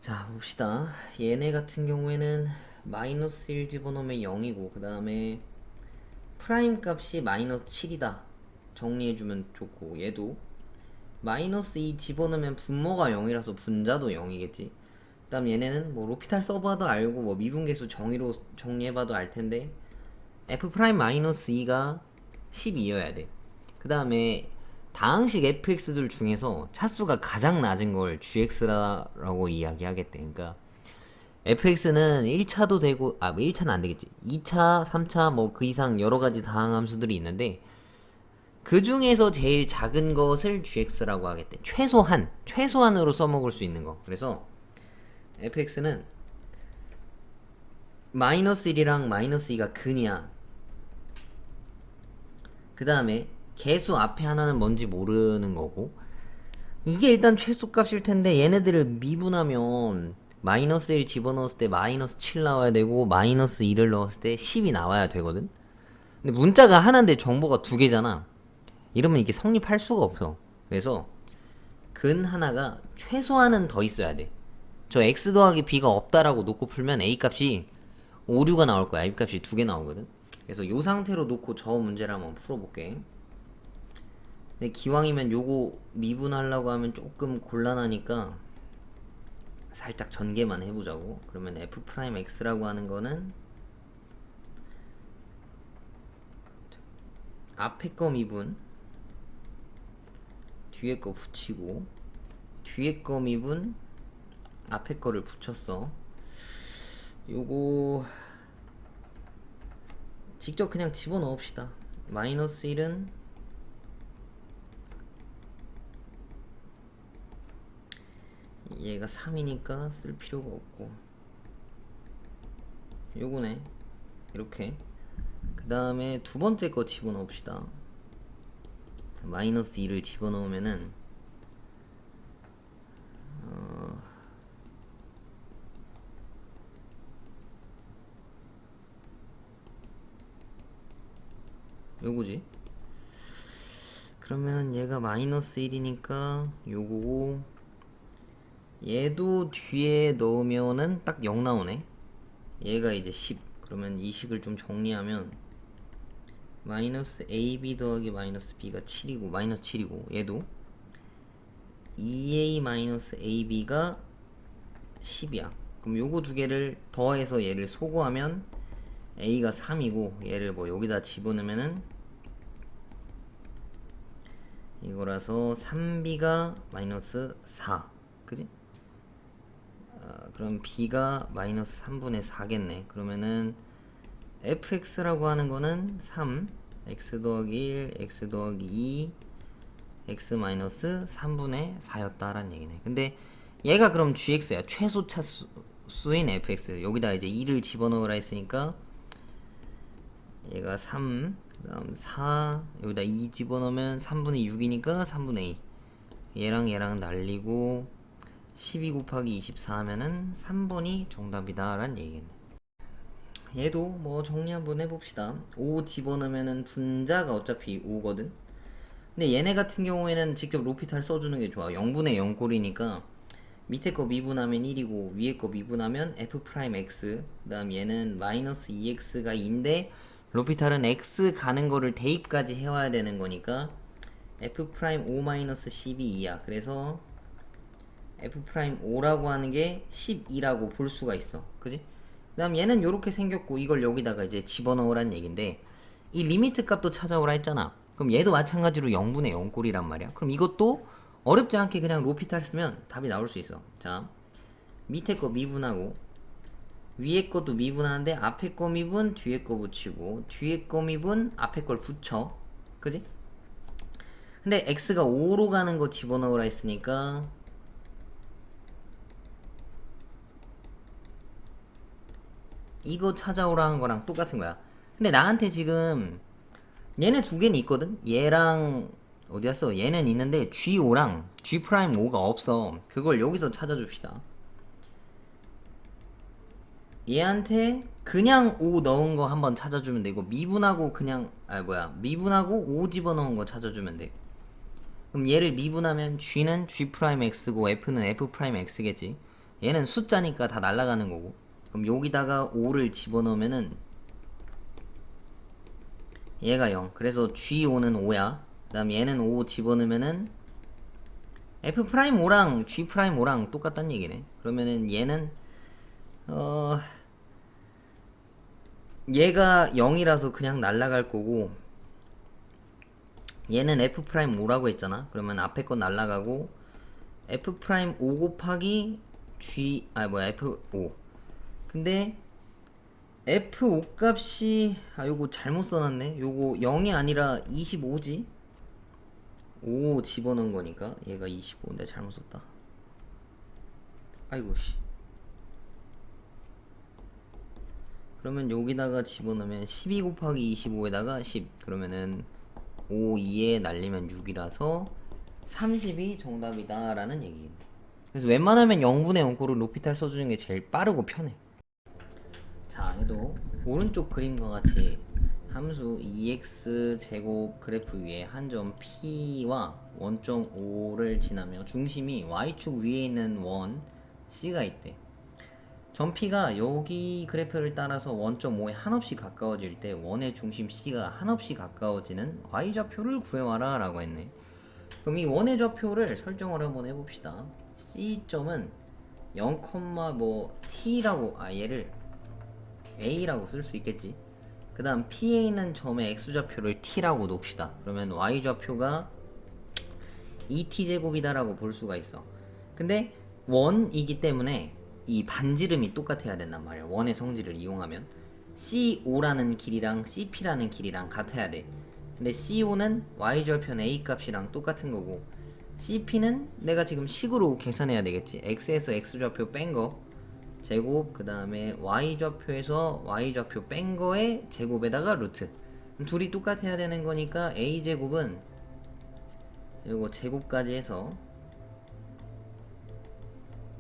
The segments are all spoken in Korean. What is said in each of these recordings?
자, 봅시다. 얘네 같은 경우에는 마이너스 1 집어넣으면 0이고, 그 다음에 프라임 값이 마이너스 7이다. 정리해주면 좋고, 얘도 마이너스 2 집어넣으면 분모가 0이라서 분자도 0이겠지. 그 다음 얘네는 뭐 로피탈 써봐도 알고, 뭐 미분계수 정의로 정리해봐도 알 텐데, f 프라임 마이너스 2가 12여야 돼. 그 다음에 다항식 fx들 중에서 차수가 가장 낮은 걸 gx라고 이야기하겠대. 그러니까 fx는 1차도 되고, 1차는 안 되겠지. 2차, 3차, 뭐 그 이상 여러 가지 다항함수들이 있는데, 그 중에서 제일 작은 것을 gx라고 하겠대. 최소한으로 써먹을 수 있는 거. 그래서 fx는 마이너스 1이랑 마이너스 2가 근이야. 그 다음에 개수 앞에 하나는 뭔지 모르는 거고, 이게 일단 최소값일 텐데 얘네들을 미분하면 마이너스 1 집어넣었을 때 마이너스 7 나와야 되고 마이너스 2를 넣었을 때 10이 나와야 되거든. 근데 문자가 하나인데 정보가 두 개잖아. 이러면 이게 성립할 수가 없어. 그래서 근 하나가 최소한은 더 있어야 돼. 저 x 더하기 b가 없다라고 놓고 풀면 a 값이 5, 6가 나올 거야. a 값이 두 개 나오거든. 그래서 이 상태로 놓고 저 문제를 한번 풀어볼게. 근데 기왕이면 요거 미분하려고 하면 조금 곤란하니까 살짝 전개만 해보자고. 그러면 f 프라임 x라고 하는 거는 앞에 거 미분, 뒤에 거 붙이고, 뒤에 거 미분, 앞에 거를 붙였어. 요거 직접 그냥 집어넣읍시다. 마이너스 1은 얘가 3이니까 쓸 필요가 없고, 요거네. 이렇게. 그 다음에 두 번째 거 집어넣읍시다. 마이너스 2를 집어넣으면은 요거지. 그러면 얘가 마이너스 1이니까 요거고, 얘도 뒤에 넣으면은 딱 0 나오네. 얘가 이제 10. 그러면 이 식을 좀 정리하면 마이너스 ab 더하기 마이너스 b가 7이고 마이너스 7이고, 얘도 2a 마이너스 ab가 10이야. 그럼 요거 두 개를 더해서 얘를 소거하면 a가 3이고, 얘를 뭐 여기다 집어넣으면은 이거라서 3b가 마이너스 4. 그지? 그럼 b가 마이너스 3분의 4겠네. 그러면은 fx라고 하는 거는 3, x 더하기 1, x 더하기 2, x 마이너스 3분의 4였다라는 얘기네. 근데 얘가 그럼 gx야. 최소 차수인 fx. 여기다 이제 2를 집어넣으라 했으니까 얘가 3, 그 다음 4, 여기다 2 집어넣으면 3분의 6이니까 3분의 2. 얘랑 날리고 12 곱하기 24 하면은 3번이 정답이다 라는 얘기겠네. 얘도 뭐 정리 한번 해봅시다. 5 집어넣으면은 분자가 어차피 5거든. 근데 얘네 같은 경우에는 직접 로피탈 써주는 게 좋아. 0분의 0 꼴이니까 밑에 거 미분하면 1이고 위에 거 미분하면 f 프라임 x, 그 다음 얘는 마이너스 2x가 2인데 로피탈은 x 가는 거를 대입까지 해와야 되는 거니까 f 프라임 5 마이너스 12 2야. 그래서 f 프라임 5라고 하는 게 12라고 볼 수가 있어. 그지? 그 다음 얘는 요렇게 생겼고, 이걸 여기다가 이제 집어넣으란 얘긴데, 이 리미트 값도 찾아오라 했잖아. 그럼 얘도 마찬가지로 0분의 0꼴이란 말이야. 그럼 이것도 어렵지 않게 그냥 로피탈 쓰면 답이 나올 수 있어. 자, 밑에 거 미분하고 위에 것도 미분하는데 앞에 거 미분, 뒤에 거 붙이고, 뒤에 거 미분, 앞에 걸 붙여. 그지? 근데 x가 5로 가는 거 집어넣으라 했으니까 이거 찾아오라는 거랑 똑같은 거야. 근데 나한테 지금 얘네 두 개는 있거든? 얘랑 어디 갔어? 얘는 있는데 G5랑 G'5가 없어. 그걸 여기서 찾아줍시다. 얘한테 그냥 5 넣은 거 한번 찾아주면 되고, 미분하고 그냥 미분하고 5 집어넣은 거 찾아주면 돼. 그럼 얘를 미분하면 G는 G'X고 F는 F'X겠지. 얘는 숫자니까 다 날아가는 거고. 그럼 여기다가 5를 집어넣으면은 얘가 0. 그래서 G5는 5야. 그 다음 얘는 5 집어넣으면은 F'5랑 G'5랑 똑같다는 얘기네. 그러면은 얘는 얘가 0이라서 그냥 날아갈 거고, 얘는 F'5라고 했잖아. 그러면 앞에 건 날아가고 F'5 곱하기 F5. 근데 F5 값이 요거 잘못 써놨네. 요거 0이 아니라 25지. 5 집어넣은 거니까 얘가 25인데 잘못 썼다. 아이고 씨. 그러면 여기다가 집어넣으면 12 곱하기 25에다가 10. 그러면은 5, 2에 날리면 6이라서 30이 정답이다 라는 얘기겠네. 그래서 웬만하면 0분의 0코를 높이탈 써주는 게 제일 빠르고 편해. 자, 얘도 오른쪽 그림과 같이 함수 2x 제곱 그래프 위에 한 점 P와 원점 O를 지나며 중심이 Y축 위에 있는 원 C가 있대. 점 P가 여기 그래프를 따라서 원점 O에 한없이 가까워질 때 원의 중심 C가 한없이 가까워지는 Y좌표를 구해와라 라고 했네. 그럼 이 원의 좌표를 설정을 한번 해봅시다. C점은 0, T라고, 얘를 A라고 쓸 수 있겠지. 그 다음 P에 있는 점의 X좌표를 T라고 놓읍시다. 그러면 Y좌표가 2T제곱이다 라고 볼 수가 있어. 근데 원이기 때문에 이 반지름이 똑같아야 된단 말이야. 원의 성질을 이용하면 CO라는 길이랑 CP라는 길이랑 같아야 돼. 근데 CO는 Y절편 A 값이랑 똑같은 거고, CP는 내가 지금 식으로 계산해야 되겠지. X에서 X좌표 뺀거 제곱, 그 다음에 Y좌표에서 Y좌표 뺀거의 제곱에다가 루트. 둘이 똑같아야 되는 거니까 A제곱은 요거 제곱까지 해서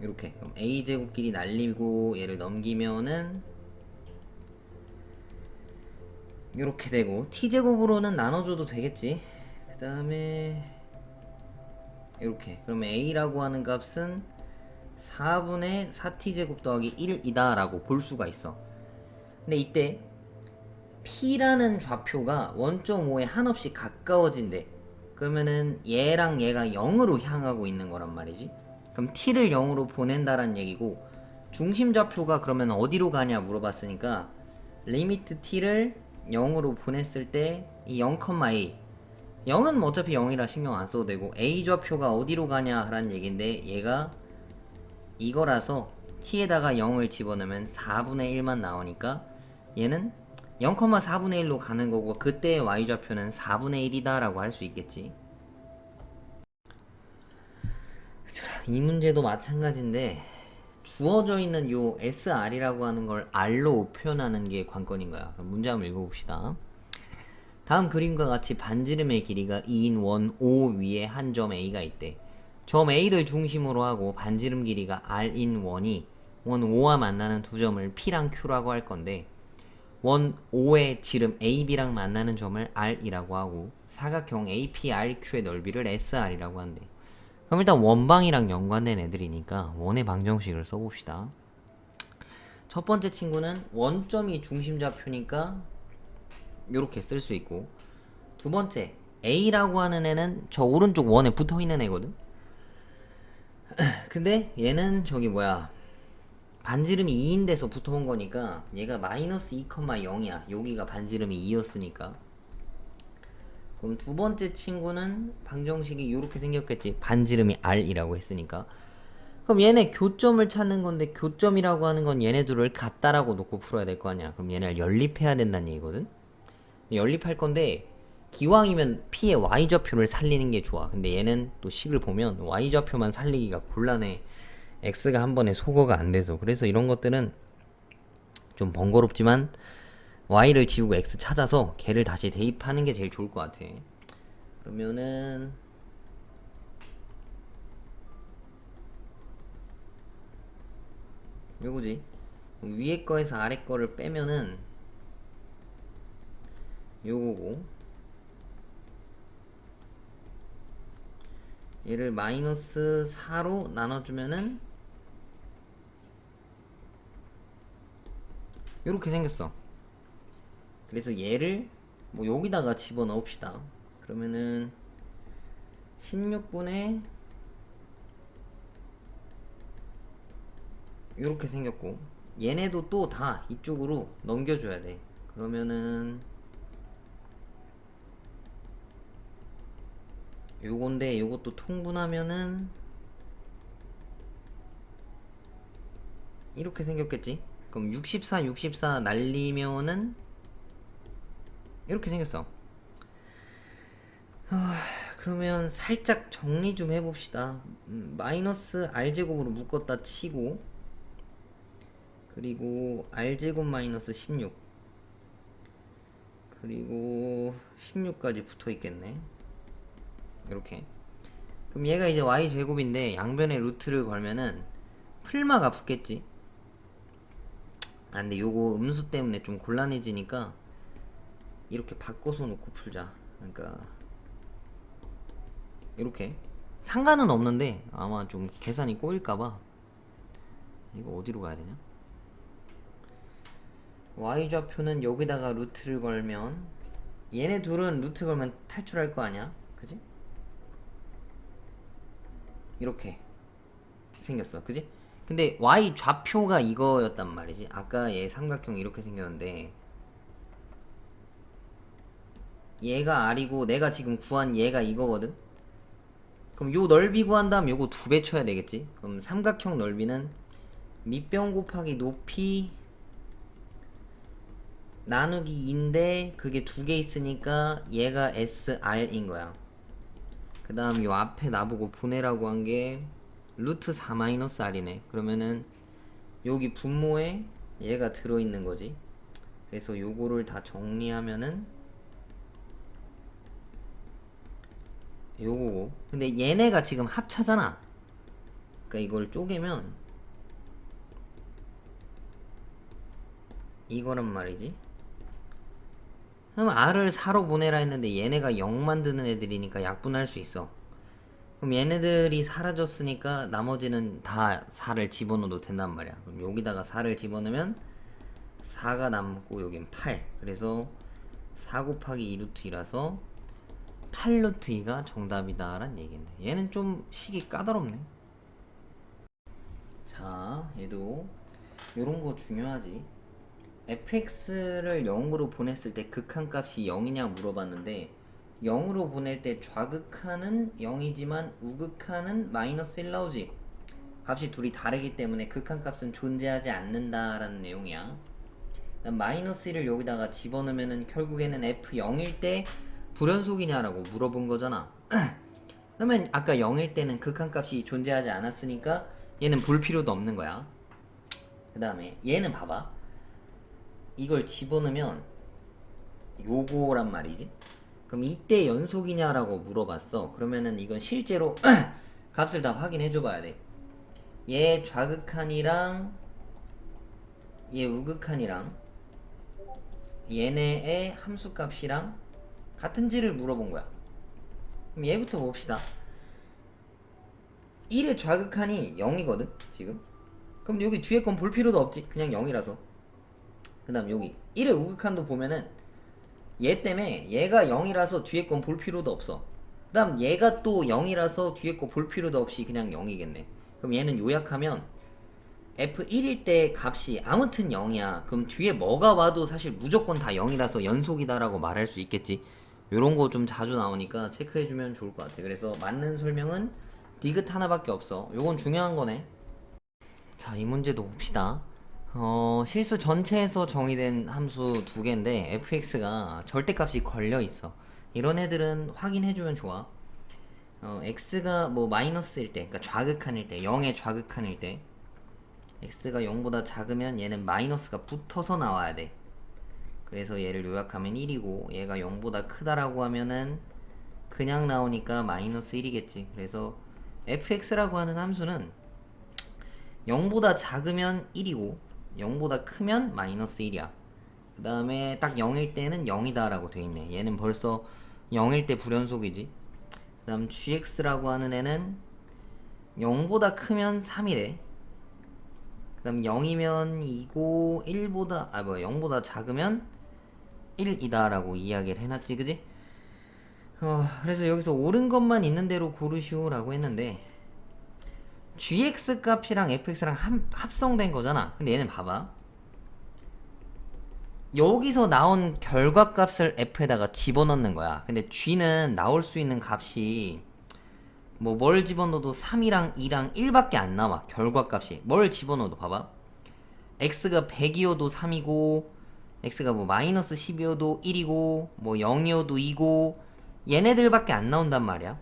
이렇게, 그럼 A제곱끼리 날리고 얘를 넘기면은 이렇게 되고, T제곱으로는 나눠줘도 되겠지. 그 다음에 이렇게, 그러면 A라고 하는 값은 4분의 4T제곱 더하기 1이다 라고 볼 수가 있어. 근데 이때 P라는 좌표가 원점 5에 한없이 가까워진대. 그러면은 얘랑 얘가 0으로 향하고 있는 거란 말이지. 그럼 T를 0으로 보낸다란 얘기고, 중심 좌표가 그러면 어디로 가냐 물어봤으니까 리미트 T를 0으로 보냈을 때 이 0,A, 0은 뭐 어차피 0이라 신경 안 써도 되고, A 좌표가 어디로 가냐 라는 얘긴데 얘가 이거라서 T에다가 0을 집어넣으면 4분의 1만 나오니까 얘는 0,4분의 1로 가는 거고, 그때의 Y좌표는 4분의 1이다 라고 할 수 있겠지. 자, 이 문제도 마찬가지인데 주어져 있는 요 SR이라고 하는 걸 R로 표현하는 게 관건인 거야. 그럼 문제 한번 읽어봅시다. 다음 그림과 같이 반지름의 길이가 2인 원 O 위에 한 점 A가 있대. 점 A를 중심으로 하고 반지름 길이가 R인 원이 원 O와 만나는 두 점을 P랑 Q라고 할 건데, 원 O의 지름 AB랑 만나는 점을 R이라고 하고 사각형 APRQ의 넓이를 SR이라고 한대. 그럼 일단 원방이랑 연관된 애들이니까 원의 방정식을 써봅시다. 첫 번째 친구는 원점이 중심좌표니까 이렇게 쓸 수 있고, 두 번째 A라고 하는 애는 저 오른쪽 원에 붙어있는 애거든. 근데 얘는 저기 뭐야, 반지름이 2인 데서 붙어온 거니까 얘가 마이너스 2,0이야. 여기가 반지름이 2였으니까. 그럼 두 번째 친구는 방정식이 이렇게 생겼겠지. 반지름이 R이라고 했으니까. 그럼 얘네 교점을 찾는 건데, 교점이라고 하는 건 얘네들을 같다라고 놓고 풀어야 될 거 아니야. 그럼 얘네를 연립해야 된다는 얘기거든. 연립할 건데 기왕이면 P의 Y좌표를 살리는 게 좋아. 근데 얘는 또 식을 보면 Y좌표만 살리기가 곤란해. X가 한 번에 소거가 안 돼서. 그래서 이런 것들은 좀 번거롭지만 Y를 지우고 X 찾아서 걔를 다시 대입하는 게 제일 좋을 것 같아. 그러면은 요거지. 위에 거에서 아래 거를 빼면은 요거고, 얘를 마이너스 4로 나눠주면은 이렇게 생겼어. 그래서 얘를 뭐 여기다가 집어넣읍시다. 그러면은 16분의 이렇게 생겼고, 얘네도 또 다 이쪽으로 넘겨줘야 돼. 그러면은 요건데, 요것도 통분하면은 이렇게 생겼겠지. 그럼 64 64 날리면은 이렇게 생겼어. 그러면 살짝 정리 좀 해봅시다. 마이너스 r제곱으로 묶었다 치고, 그리고 r제곱 마이너스 16, 그리고 16까지 붙어있겠네. 이렇게. 그럼 얘가 이제 y제곱인데 양변에 루트를 걸면은 풀마가 붙겠지. 아 근데 요거 음수 때문에 좀 곤란해지니까 이렇게 바꿔서 놓고 풀자. 그러니까 이렇게 상관은 없는데 아마 좀 계산이 꼬일까봐. 이거 어디로 가야 되냐? y좌표는 여기다가 루트를 걸면, 얘네 둘은 루트 걸면 탈출할 거 아니야, 그지? 이렇게 생겼어, 그지? 근데 y좌표가 이거였단 말이지. 아까 얘 삼각형 이렇게 생겼는데 얘가 r이고 내가 지금 구한 얘가 이거거든. 그럼 요 넓이 구한 다음 요거 2배 쳐야 되겠지. 그럼 삼각형 넓이는 밑변 곱하기 높이 나누기 2인데 그게 2개 있으니까 얘가 SR인 거야. 그 다음 요 앞에 나보고 보내라고 한 게 루트 4 마이너스 R이네. 그러면은 여기 분모에 얘가 들어있는 거지. 그래서 요거를 다 정리하면은 요거고. 근데 얘네가 지금 합차잖아. 그러니까 이걸 쪼개면 이거란 말이지. 그럼 R을 4로 보내라 했는데 얘네가 0 만드는 애들이니까 약분할 수 있어. 그럼 얘네들이 사라졌으니까 나머지는 다 4를 집어넣어도 된단 말이야. 그럼 여기다가 4를 집어넣으면 4가 남고 여긴 8. 그래서 4 곱하기 2루트 2라서 8루트 2가 정답이다 라는 얘기네. 얘는 좀 식이 까다롭네. 자, 얘도 요런 거 중요하지. fx를 0으로 보냈을 때 극한값이 0이냐 물어봤는데, 0으로 보낼 때 좌극한은 0이지만 우극한은 마이너스 1 나오지. 값이 둘이 다르기 때문에 극한값은 존재하지 않는다라는 내용이야. 마이너스 1을 여기다가 집어넣으면은 결국에는 f0일 때 불연속이냐라고 물어본 거잖아. 그러면 아까 0일 때는 극한값이 존재하지 않았으니까 얘는 볼 필요도 없는 거야. 그 다음에 얘는 봐봐. 이걸 집어넣으면 요거란 말이지. 그럼 이때 연속이냐라고 물어봤어. 그러면은 이건 실제로 값을 다 확인해줘 봐야 돼. 얘 좌극한이랑 얘 우극한이랑 얘네의 함수값이랑 같은지를 물어본 거야. 그럼 얘부터 봅시다. 1의 좌극한이 0이거든 지금. 그럼 여기 뒤에 건 볼 필요도 없지. 그냥 0이라서. 그 다음 여기 1의 우극한도 보면은 얘 때문에 얘가 0이라서 뒤에 건 볼 필요도 없어. 그 다음 얘가 또 0이라서 뒤에 거 볼 필요도 없이 그냥 0이겠네. 그럼 얘는 요약하면 f1일 때 값이 아무튼 0이야. 그럼 뒤에 뭐가 와도 사실 무조건 다 0이라서 연속이다라고 말할 수 있겠지. 요런 거 좀 자주 나오니까 체크해주면 좋을 것 같아. 그래서 맞는 설명은 디귿 하나밖에 없어. 요건 중요한 거네. 자, 이 문제도 봅시다. 실수 전체에서 정의된 함수 2개인데 fx가 절대값이 걸려있어. 이런 애들은 확인해주면 좋아. x가 뭐 마이너스일 때, 그러니까 좌극한일 때, 0의 좌극한일 때 x가 0보다 작으면 얘는 마이너스가 붙어서 나와야 돼. 그래서 얘를 요약하면 1이고, 얘가 0보다 크다라고 하면은 그냥 나오니까 마이너스 1이겠지. 그래서 fx라고 하는 함수는 0보다 작으면 1이고 0보다 크면 마이너스 1이야. 그 다음에 딱 0일 때는 0이다 라고 돼있네. 얘는 벌써 0일 때 불연속이지. 그 다음 gx라고 하는 애는 0보다 크면 3이래. 그 다음에 0이면 2고 0보다 작으면 1이다 라고 이야기를 해놨지, 그지? 그래서 여기서 옳은 것만 있는 대로 고르시오 라고 했는데 gx 값이랑 fx랑 합성된 거잖아. 근데 얘는 봐봐, 여기서 나온 결과값을 f에다가 집어넣는 거야. 근데 g는 나올 수 있는 값이 뭐 뭘 집어넣어도 3이랑 2랑 1밖에 안 나와. 결과값이 뭘 집어넣어도 봐봐, x가 100이어도 3이고 x가 뭐 마이너스 10이어도 1이고 뭐 0이어도 2고 얘네들밖에 안 나온단 말이야.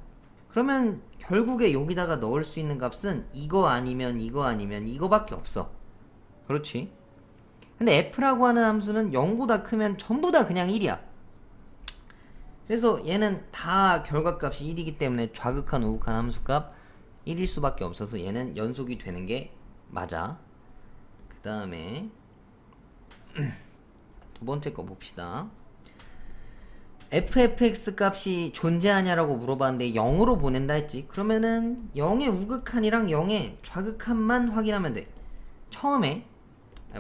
그러면 결국에 여기다가 넣을 수 있는 값은 이거 아니면 이거 아니면 이거밖에 없어. 그렇지? 근데 f라고 하는 함수는 0보다 크면 전부 다 그냥 1이야. 그래서 얘는 다 결과값이 1이기 때문에 좌극한 우극한 함수값 1일 수밖에 없어서 얘는 연속이 되는 게 맞아. 그 다음에 두 번째 거 봅시다. fx 값이 존재하냐라고 물어봤는데 0으로 보낸다 했지. 그러면은 0의 우극한이랑 0의 좌극한만 확인하면 돼. 처음에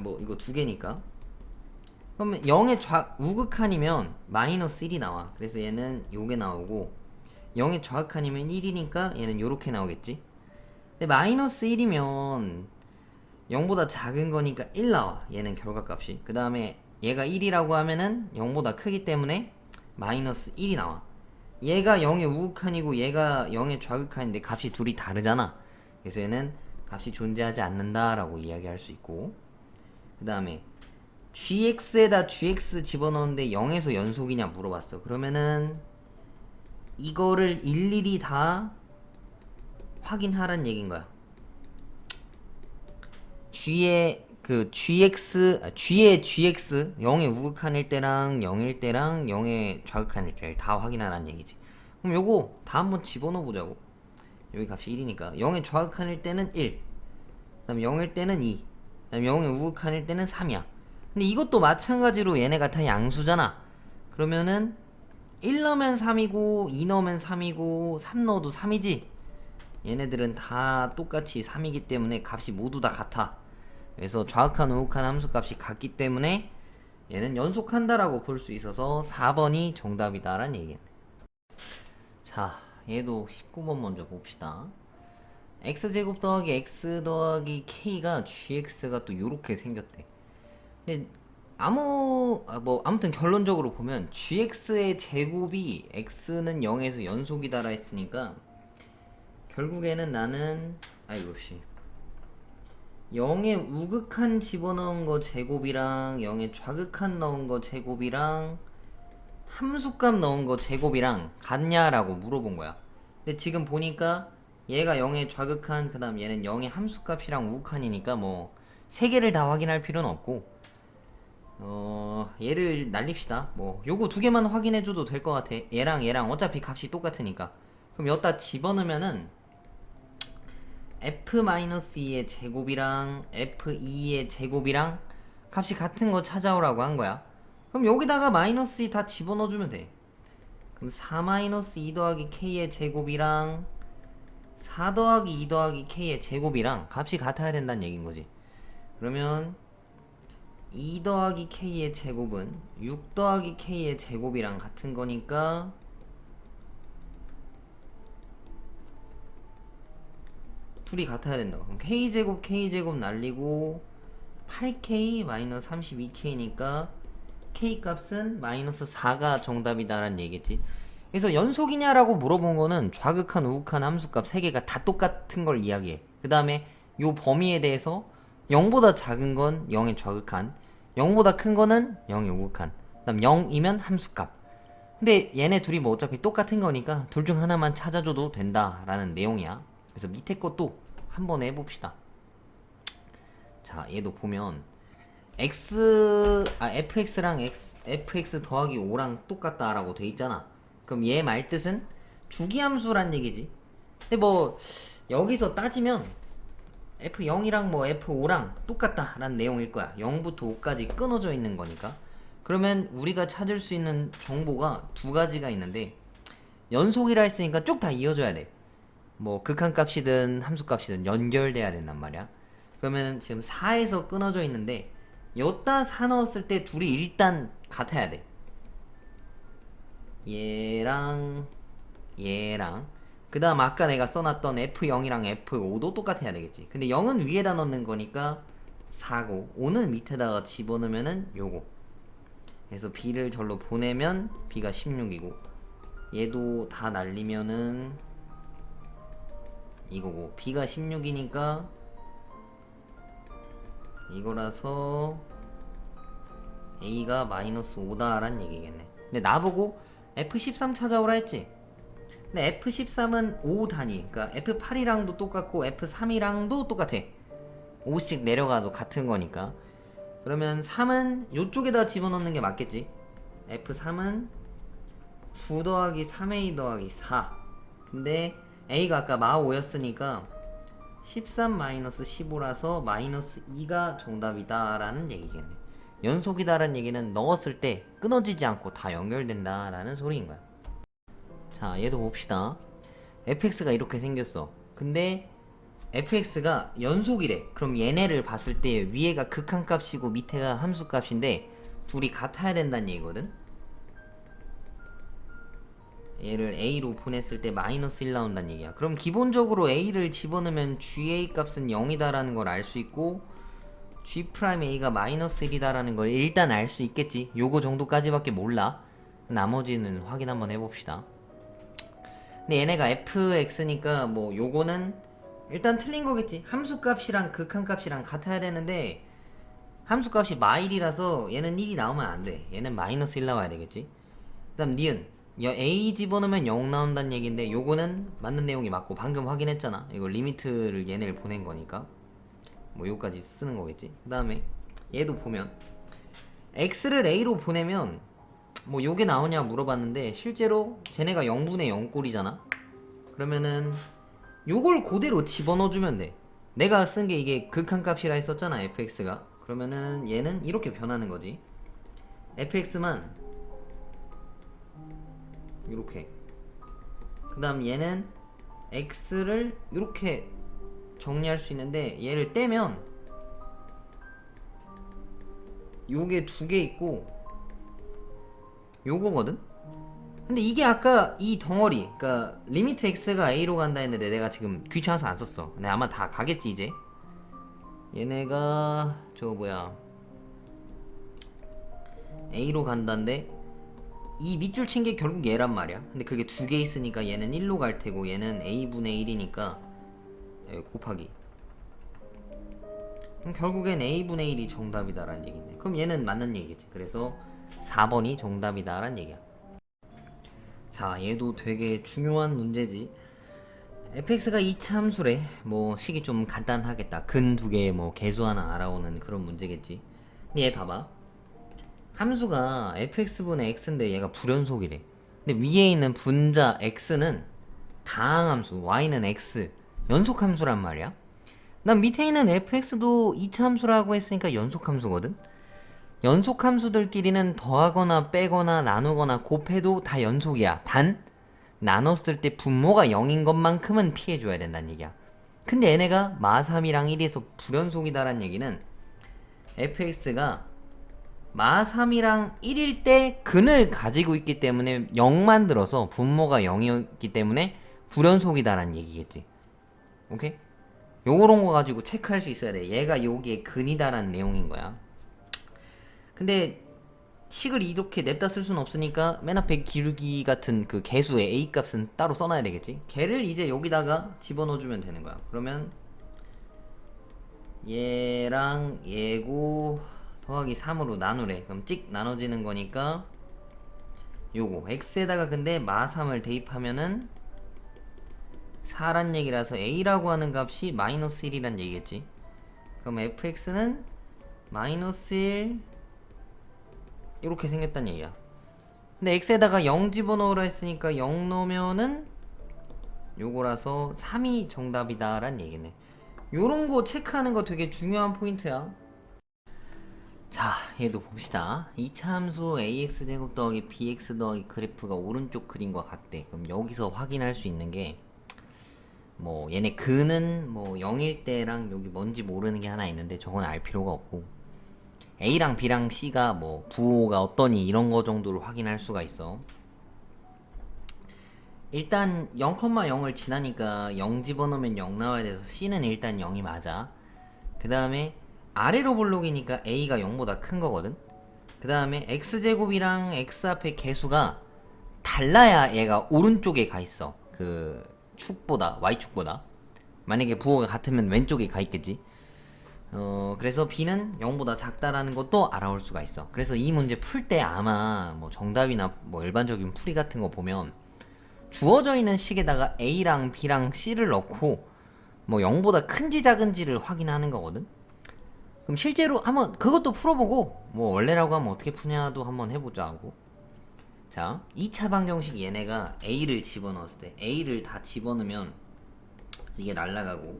뭐 이거 두 개니까. 그러면 0의 우극한이면 마이너스 1이 나와. 그래서 얘는 요게 나오고 0의 좌극한이면 1이니까 얘는 요렇게 나오겠지. 근데 마이너스 1이면 0보다 작은 거니까 1 나와. 얘는 결과값이. 그 다음에 얘가 1이라고 하면은 0보다 크기 때문에 마이너스 1이 나와. 얘가 0의 우극한이고 얘가 0의 좌극한인데 값이 둘이 다르잖아. 그래서 얘는 값이 존재하지 않는다 라고 이야기할 수 있고, 그 다음에 gx에다 gx 집어넣었는데 0에서 연속이냐 물어봤어. 그러면은 이거를 일일이 다 확인하란 얘기인 거야. g의 gx 0의 우극한일 때랑 0일 때랑 0의 좌극한일 때를 다 확인하라는 얘기지. 그럼 요거 다 한번 집어넣어 보자고. 여기 값이 1이니까 0의 좌극한일 때는 1, 그 다음에 0일 때는 2, 그 다음에 0의 우극한일 때는 3이야. 근데 이것도 마찬가지로 얘네가 다 양수잖아. 그러면은 1 넣으면 3이고 2 넣으면 3이고 3 넣어도 3이지. 얘네들은 다 똑같이 3이기 때문에 값이 모두 다 같아. 그래서 좌극한 우극한 함수값이 같기 때문에 얘는 연속한다라고 볼 수 있어서 4번이 정답이다라는 얘기네. 자, 얘도 19번 먼저 봅시다. x제곱 더하기 x 더하기 k가 gx가 또 요렇게 생겼대. 근데 아무튼 결론적으로 보면 gx의 제곱이 x는 0에서 연속이다라 했으니까 결국에는 나는 0의 우극한 집어넣은 거 제곱이랑 0의 좌극한 넣은 거 제곱이랑 함수값 넣은 거 제곱이랑 같냐라고 물어본 거야. 근데 지금 보니까 얘가 0의 좌극한, 그 다음 얘는 0의 함수값이랑 우극한이니까 뭐 세 개를 다 확인할 필요는 없고 얘를 날립시다. 뭐 요거 두 개만 확인해줘도 될 것 같아. 얘랑 얘랑 어차피 값이 똑같으니까. 그럼 여기다 집어넣으면은 f-2의 제곱이랑 f2의 제곱이랑 값이 같은 거 찾아오라고 한 거야. 그럼 여기다가 마이너스 2 다 집어넣어주면 돼. 그럼 4-2 더하기 k의 제곱이랑 4 더하기 2 더하기 k의 제곱이랑 값이 같아야 된다는 얘기인 거지. 그러면 2 더하기 k의 제곱은 6 더하기 k의 제곱이랑 같은 거니까 둘이 같아야 된다고. 그럼 k제곱 날리고 8k 마이너스 32k니까 k 값은 마이너스 4가 정답이다라는 얘기겠지. 그래서 연속이냐라고 물어본 거는 좌극한 우극한 함수값 3개가 다 똑같은 걸 이야기해. 그 다음에 요 범위에 대해서 0보다 작은 건 0의 좌극한, 0보다 큰 거는 0의 우극한, 그 다음 0이면 함수값. 근데 얘네 둘이 뭐 어차피 똑같은 거니까 둘 중 하나만 찾아줘도 된다라는 내용이야. 그래서 밑에 것도 한번 해봅시다. 자, 얘도 보면 fx랑 fx 더하기 5랑 똑같다라고 돼 있잖아. 그럼 얘 말뜻은 주기함수란 얘기지. 근데 뭐 여기서 따지면 f0이랑 뭐 f5랑 똑같다라는 내용일 거야. 0부터 5까지 끊어져 있는 거니까. 그러면 우리가 찾을 수 있는 정보가 두 가지가 있는데, 연속이라 했으니까 쭉 다 이어져야 돼. 뭐 극한값이든 함수값이든 연결돼야 된단 말이야. 그러면 지금 4에서 끊어져 있는데 여기다 4 넣었을 때 둘이 일단 같아야 돼. 얘랑 얘랑 그 다음 아까 내가 써놨던 F0이랑 F5도 똑같아야 되겠지. 근데 0은 위에다 넣는 거니까 4고 5는 밑에다가 집어넣으면은 요거. 그래서 B를 절로 보내면 B가 16이고 얘도 다 날리면은 이거고 B가 16이니까 이거라서 A가 마이너스 5다 란 얘기겠네. 근데 나보고 F13 찾아오라 했지. 근데 F13은 5 단위, 그러니까 F8이랑도 똑같고 F3이랑도 똑같아. 5씩 내려가도 같은 거니까. 그러면 3은 요쪽에다 집어넣는 게 맞겠지. F3은 9 더하기 3A 더하기 4. 근데 A가 아까 마5였으니까 13 마이너스 15라서 마이너스 2가 정답이다 라는 얘기겠네. 연속이다라는 얘기는 넣었을 때 끊어지지 않고 다 연결된다 라는 소리인 거야. 자, 얘도 봅시다. fx가 이렇게 생겼어. 근데 fx가 연속이래. 그럼 얘네를 봤을 때 위에가 극한값이고 밑에가 함수값인데 둘이 같아야 된다는 얘기거든. 얘를 a로 보냈을 때 마이너스 1 나온다는 얘기야. 그럼 기본적으로 a를 집어넣으면 ga 값은 0이다라는 걸 알 수 있고 G'A가 마이너스 1이다라는 걸 일단 알 수 있겠지. 요거 정도까지밖에 몰라. 나머지는 확인 한번 해봅시다. 근데 얘네가 fx니까 뭐 요거는 일단 틀린 거겠지. 함수값이랑 극한값이랑 같아야 되는데 함수값이 마1이라서 얘는 1이 나오면 안 돼. 얘는 마이너스 1 나와야 되겠지. 그 다음 니은 a 집어넣으면 0 나온다는 얘기인데 요거는 맞는 내용이 맞고 방금 확인했잖아. 이거 리미트를 얘네를 보낸 거니까 뭐 요까지 쓰는 거겠지. 그 다음에 얘도 보면 x를 a로 보내면 뭐 요게 나오냐 물어봤는데 실제로 쟤네가 0분의 0 꼴이잖아. 그러면은 요걸 그대로 집어넣어주면 돼. 내가 쓴 게 이게 극한값이라 했었잖아 fx가. 그러면은 얘는 이렇게 변하는 거지. fx만 이렇게, 그 다음 얘는 x를 이렇게 정리할 수 있는데 얘를 떼면 요게 두 개 있고 요거거든? 근데 이게 아까 이 덩어리, 그니까 리미트 x가 a로 간다 했는데 내가 지금 귀찮아서 안 썼어. 근데 아마 다 가겠지 이제. 얘네가 저거 뭐야 a로 간다는데 이 밑줄 친 게 결국 얘란 말이야. 근데 그게 두 개 있으니까 얘는 1로 갈 테고 얘는 a분의 1이니까 곱하기. 그럼 결국엔 a분의 1이 정답이다라는 얘기네. 그럼 얘는 맞는 얘기겠지. 그래서 4번이 정답이다라는 얘기야. 자, 얘도 되게 중요한 문제지. fx가 2차 함수래. 뭐 식이 좀 간단하겠다. 근 두 개의 뭐 개수 하나 알아오는 그런 문제겠지. 근데 얘 봐봐. 함수가 fx분의 x인데 얘가 불연속이래. 근데 위에 있는 분자 x는 다항함수, y는 x, 연속함수란 말이야. 난 밑에 있는 fx도 2차 함수라고 했으니까 연속함수거든. 연속함수들끼리는 더하거나 빼거나 나누거나 곱해도 다 연속이야. 단 나눴을 때 분모가 0인 것만큼은 피해줘야 된다는 얘기야. 근데 얘네가 마3이랑 1에서 불연속이다란 얘기는 fx가 마3이랑 1일 때 근을 가지고 있기 때문에 0 만들어서 분모가 0이었기 때문에 불연속이다라는 얘기겠지. 오케이? 요런 거 가지고 체크할 수 있어야 돼. 얘가 여기에 근이다라는 내용인 거야. 근데 식을 이렇게 냅다 쓸 수는 없으니까 맨 앞에 기울기 같은 그 개수의 a 값은 따로 써놔야 되겠지. 걔를 이제 여기다가 집어넣어주면 되는 거야. 그러면 얘랑 얘고 더하기 3으로 나누래. 그럼 찍 나눠지는 거니까 요거 x에다가 근데 마3을 대입하면은 4란 얘기라서 a라고 하는 값이 마이너스 1이란 얘기겠지. 그럼 fx는 마이너스 1 이렇게 생겼단 얘기야. 근데 x에다가 0 집어넣으라 했으니까 0 넣으면은 요거라서 3이 정답이다 란 얘기네. 요런 거 체크하는 거 되게 중요한 포인트야. 자, 얘도 봅시다. 2차 함수 ax제곱 더하기 bx 더하기 그래프가 오른쪽 그림과 같대. 그럼 여기서 확인할 수 있는 게 뭐 얘네 근은 뭐 0일 때랑 여기 뭔지 모르는 게 하나 있는데 저건 알 필요가 없고 A랑 B랑 C가 뭐 부호가 어떠니 이런 거 정도를 확인할 수가 있어. 일단 0,0을 지나니까 0 집어넣으면 0 나와야 돼서 C는 일단 0이 맞아. 그 다음에 아래로 볼록이니까 A가 0보다 큰 거거든. 그 다음에 X제곱이랑 X 앞에 개수가 달라야 얘가 오른쪽에 가 있어. 그 축보다 Y축보다. 만약에 부호가 같으면 왼쪽에 가 있겠지. 그래서 B는 0보다 작다라는 것도 알아올 수가 있어. 그래서 이 문제 풀 때 아마 뭐 정답이나 뭐 일반적인 풀이 같은 거 보면 주어져 있는 식에다가 A랑 B랑 C를 넣고 뭐 0보다 큰지 작은지를 확인하는 거거든. 그럼 실제로 한번 그것도 풀어보고 뭐 원래라고 하면 어떻게 푸냐도 한번 해보자 하고. 자, 2차 방정식 얘네가 A를 집어넣었을 때 A를 다 집어넣으면 이게 날라가고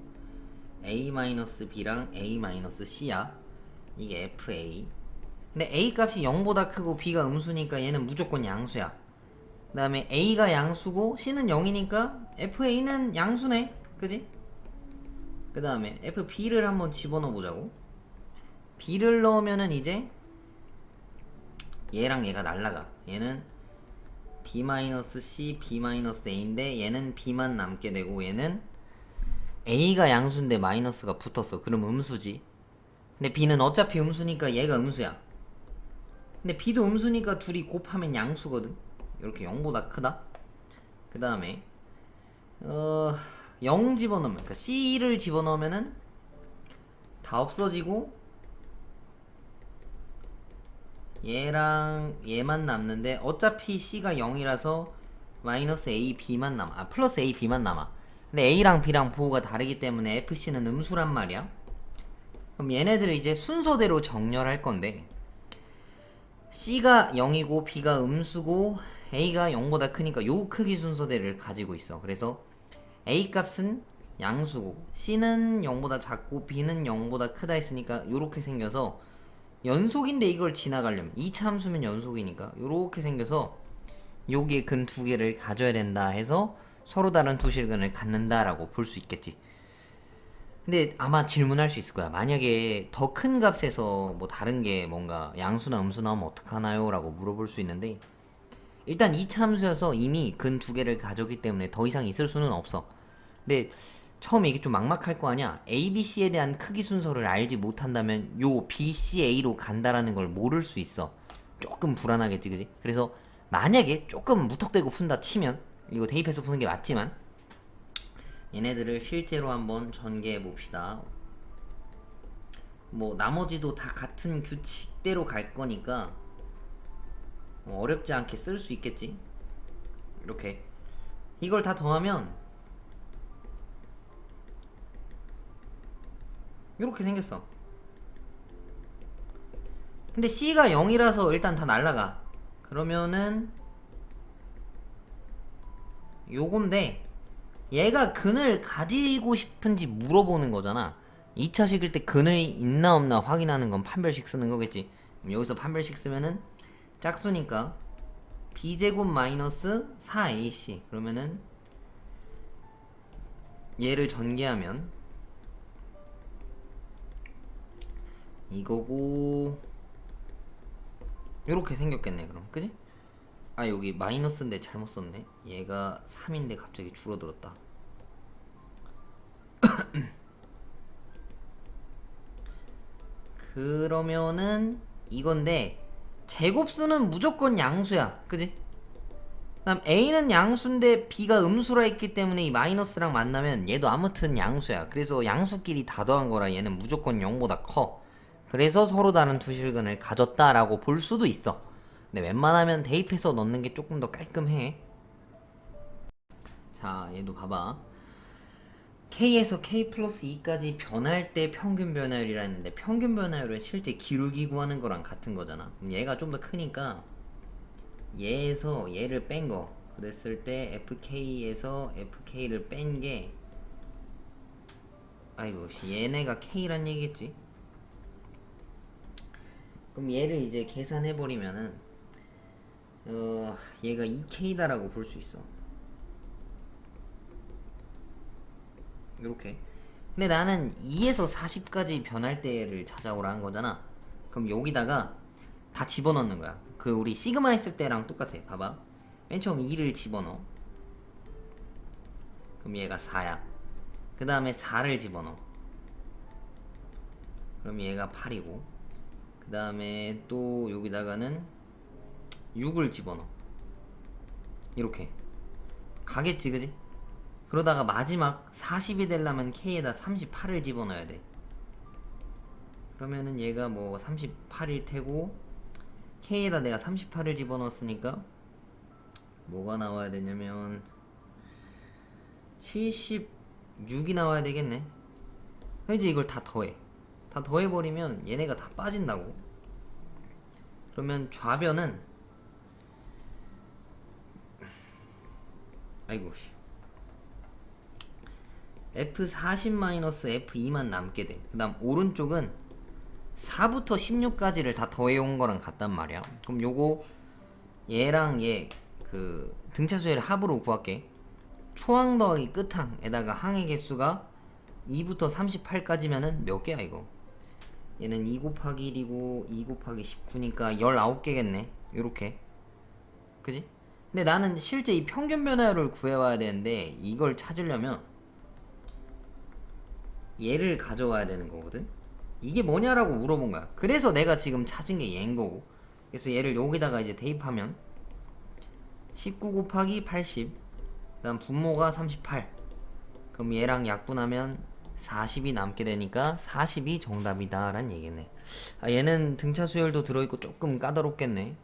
A-B랑 A-C야. 이게 FA. 근데 A 값이 0보다 크고 B가 음수니까 얘는 무조건 양수야. 그 다음에 A가 양수고 C는 0이니까 FA는 양수네. 그지? 그 다음에 FB를 한번 집어넣어 보자고. B를 넣으면은 이제 얘랑 얘가 날라가. 얘는 B-C, B-A인데 얘는 B만 남게 되고 얘는 A가 양수인데 마이너스가 붙었어. 그럼 음수지. 근데 B는 어차피 음수니까 얘가 음수야. 근데 B도 음수니까 둘이 곱하면 양수거든. 이렇게 0보다 크다. 그 다음에 0 집어넣으면, 그러니까 C를 집어넣으면은 다 없어지고 얘랑 얘만 남는데 어차피 C가 0이라서 마이너스 A, B만 남아. 플러스 A, B만 남아. 근데 A랑 B랑 부호가 다르기 때문에 FC는 음수란 말이야. 그럼 얘네들을 이제 순서대로 정렬할 건데 C가 0이고 B가 음수고 A가 0보다 크니까 요 크기 순서대를 가지고 있어. 그래서 A 값은 양수고 C는 0보다 작고 B는 0보다 크다 했으니까 요렇게 생겨서 연속인데 이걸 지나가려면 2차 함수면 연속이니까 요렇게 생겨서 여기에 근 두 개를 가져야 된다 해서 서로 다른 두 실근을 갖는다라고 볼 수 있겠지. 근데 아마 질문할 수 있을 거야. 만약에 더 큰 값에서 뭐 다른 게 뭔가 양수나 음수 나오면 어떡하나요? 라고 물어볼 수 있는데 일단 2차 함수여서 이미 근 두 개를 가졌기 때문에 더 이상 있을 수는 없어. 근데 처음에 이게 좀 막막할 거 아니야. A, B, C에 대한 크기 순서를 알지 못한다면 요 B, C, A로 간다라는 걸 모를 수 있어. 조금 불안하겠지, 그지? 그래서 만약에 조금 무턱대고 푼다 치면 이거 대입해서 푸는 게 맞지만 얘네들을 실제로 한번 전개해 봅시다. 뭐 나머지도 다 같은 규칙대로 갈 거니까 어렵지 않게 쓸 수 있겠지. 이렇게 이걸 다 더하면 이렇게 생겼어. 근데 C가 0이라서 일단 다 날라가. 그러면은 요건데 얘가 근을 가지고 싶은지 물어보는 거잖아. 2차식일 때 근이 있나 없나 확인하는 건 판별식 쓰는 거겠지. 그럼 여기서 판별식 쓰면은 짝수니까 b제곱 마이너스 4ac 그러면은 얘를 전개하면 이거고 요렇게 생겼겠네. 그럼 그지? 아 여기 마이너스인데 잘못 썼네. 얘가 3인데 갑자기 줄어들었다. 그러면은 이건데 제곱수는 무조건 양수야. 그지? 그다음 A는 양수인데 B가 음수라 했기 때문에 이 마이너스랑 만나면 얘도 아무튼 양수야. 그래서 양수끼리 다 더한 거라 얘는 무조건 0보다 커. 그래서 서로 다른 두 실근을 가졌다라고 볼 수도 있어. 근데 웬만하면 대입해서 넣는 게 조금 더 깔끔해. 자, 얘도 봐봐. K에서 K 플러스 2까지 변할 때 평균 변화율이라 했는데 평균 변화율은 실제 기울기 구하는 거랑 같은 거잖아. 그럼 얘가 좀 더 크니까 얘에서 얘를 뺀 거. 그랬을 때 FK에서 FK를 뺀 게 아이고 얘네가 K란 얘기겠지. 그럼 얘를 이제 계산해 버리면은 얘가 2K다라고 볼 수 있어. 이렇게. 근데 나는 2에서 40까지 변할 때를 찾아오라 한 거잖아. 그럼 여기다가 다 집어넣는 거야. 그 우리 시그마 했을 때랑 똑같아. 봐봐. 맨 처음 2를 집어넣어. 그럼 얘가 4야. 그 다음에 4를 집어넣어. 그럼 얘가 8이고. 그 다음에 또 여기다가는 6을 집어넣어. 이렇게 가겠지, 그지? 그러다가 마지막 40이 되려면 K에다 38을 집어넣어야 돼. 그러면은 얘가 뭐 38일 테고, K에다 내가 38을 집어넣었으니까 뭐가 나와야 되냐면 76이 나와야 되겠네. 그럼 이제 이걸 다 더해. 다 더해버리면 얘네가 다 빠진다고. 그러면 좌변은, 아이고, F40-F2만 남게 돼. 그 다음 오른쪽은 4부터 16까지를 다 더해온 거랑 같단 말이야. 그럼 요거 얘랑 얘 그 등차수열 합으로 구할게. 초항 더하기 끝항에다가 항의 개수가 2부터 38까지면은 몇 개야 이거? 얘는 2 곱하기 1이고 2 곱하기 19니까 19개겠네. 요렇게. 그지? 근데 나는 실제 이 평균 변화율을 구해와야 되는데 이걸 찾으려면 얘를 가져와야 되는 거거든? 이게 뭐냐라고 물어본 거야. 그래서 내가 지금 찾은 게 얘인 거고. 그래서 얘를 여기다가 이제 대입하면 19 곱하기 80, 그 다음 분모가 38. 그럼 얘랑 약분하면 40이 남게 되니까 40이 정답이다 라는 얘기네. 아, 얘는 등차 수열도 들어있고 조금 까다롭겠네.